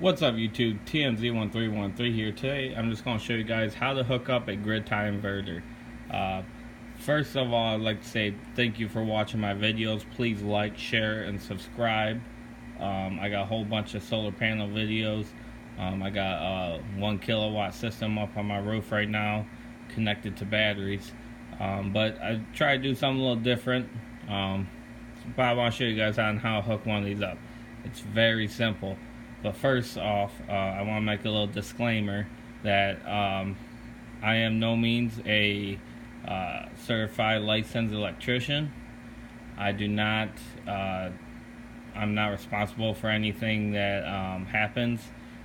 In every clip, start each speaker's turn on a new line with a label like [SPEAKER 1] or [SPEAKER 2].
[SPEAKER 1] What's up YouTube, TMZ1313 here. Today I'm just going to show you guys how to hook up a grid tie inverter. First of all, I'd like to say thank you for watching my videos. Please like, share, and subscribe. I got a whole bunch of solar panel videos. I got a 1 kilowatt system up on my roof right now connected to batteries. But I try to do something a little different. But I want to show you guys on how to hook one of these up. It's very simple. But first off, I want to make a little disclaimer that I am no means a certified licensed electrician. I'm not responsible for anything that happens,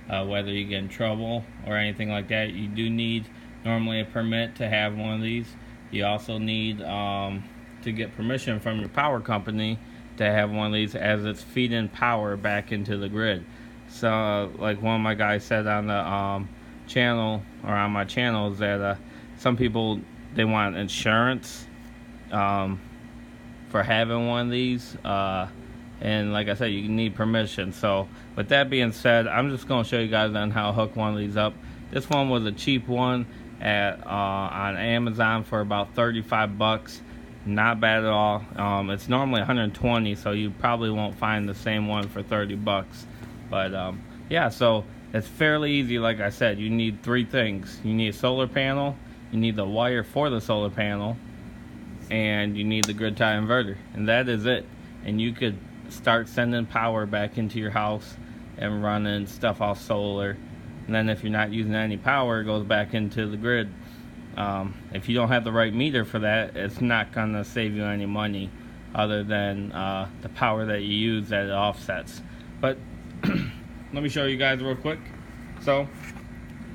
[SPEAKER 1] whether you get in trouble or anything like that. You do need normally a permit to have one of these. You also need to get permission from your power company to have one of these, as it's feeding power back into the grid. So like one of my guys said on the channel, or on my channel, is that some people, they want insurance for having one of these, and like I said, you need permission. So with that being said, I'm just going to show you guys on how to hook one of these up. This one was a cheap one at on Amazon for about 35 bucks. Not bad at all. It's normally 120, so you probably won't find the same one for 30 bucks. But yeah, so it's fairly easy. Like I said, you need three things. You need a solar panel, you need the wire for the solar panel, and you need the grid tie inverter, and that is it. And you could start sending power back into your house and running stuff off solar, and then if you're not using any power, it goes back into the grid. If you don't have the right meter for that, it's not gonna save you any money other than the power that you use that it offsets. But let me show you guys real quick. So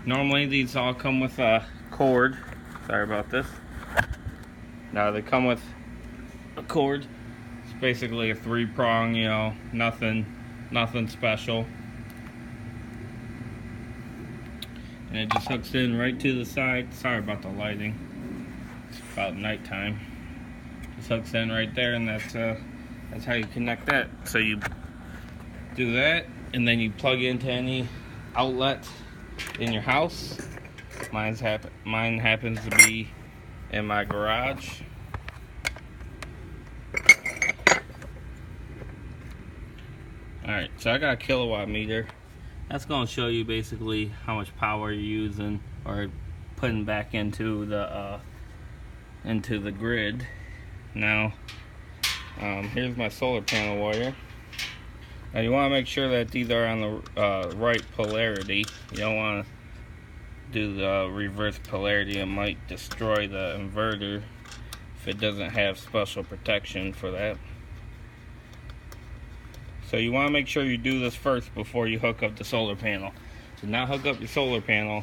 [SPEAKER 1] normally these all come with a cord. Sorry about this. Now they come with a cord. It's basically a 3-prong, you know, nothing special. And it just hooks in right to the side. Sorry about the lighting. It's about nighttime. Just hooks in right there, and that's how you connect that. So you do that, and then you plug into any outlet in your house. Mine happens to be in my garage. Alright, so I got a kilowatt meter. That's going to show you basically how much power you're using or putting back into the grid. Now, here's my solar panel wire. Now you want to make sure that these are on the right polarity. You don't want to do the reverse polarity. It might destroy the inverter if it doesn't have special protection for that. So you want to make sure you do this first before you hook up the solar panel. Do not hook up your solar panel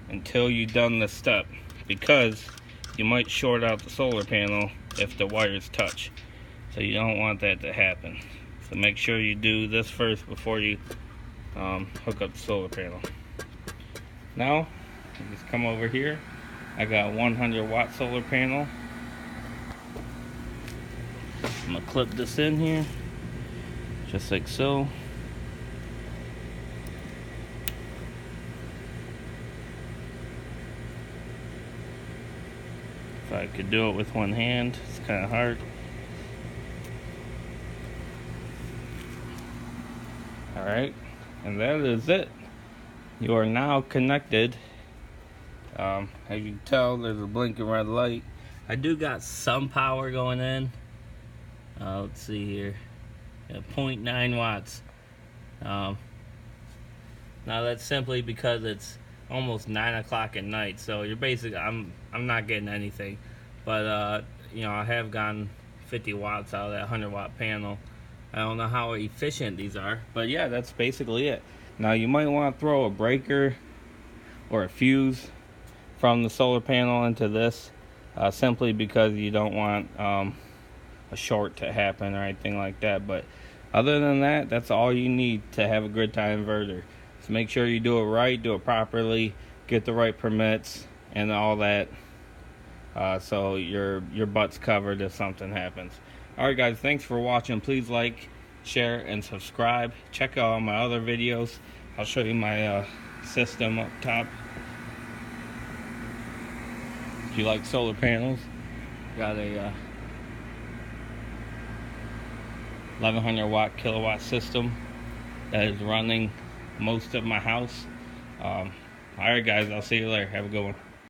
[SPEAKER 1] until you've done this step, because you might short out the solar panel if the wires touch. So you don't want that to happen. So make sure you do this first before you hook up the solar panel. Now, just come over here. I got a 100-watt solar panel. I'm gonna clip this in here, just like so. If I could do it with one hand, it's kind of hard. Alright, and that is it. You are now connected. As you can tell, there's a blinking red light. I do got some power going in. Let's see here. 0.9 watts. Now that's simply because it's almost 9 o'clock at night, so you're basically, I'm not getting anything. But you know, I have gotten 50 watts out of that 100-watt panel. I don't know how efficient these are, but yeah, that's basically it. Now you might want to throw a breaker or a fuse from the solar panel into this, simply because you don't want a short to happen or anything like that. But other than that, that's all you need to have a grid tie inverter. So make sure you do it right, do it properly, get the right permits and all that, so your butt's covered if something happens. Alright guys, thanks for watching. Please like, share, and subscribe. Check out all my other videos. I'll show you my system up top. If you like solar panels, got a 1100 watt kilowatt system that is running most of my house. Alright guys, I'll see you later. Have a good one.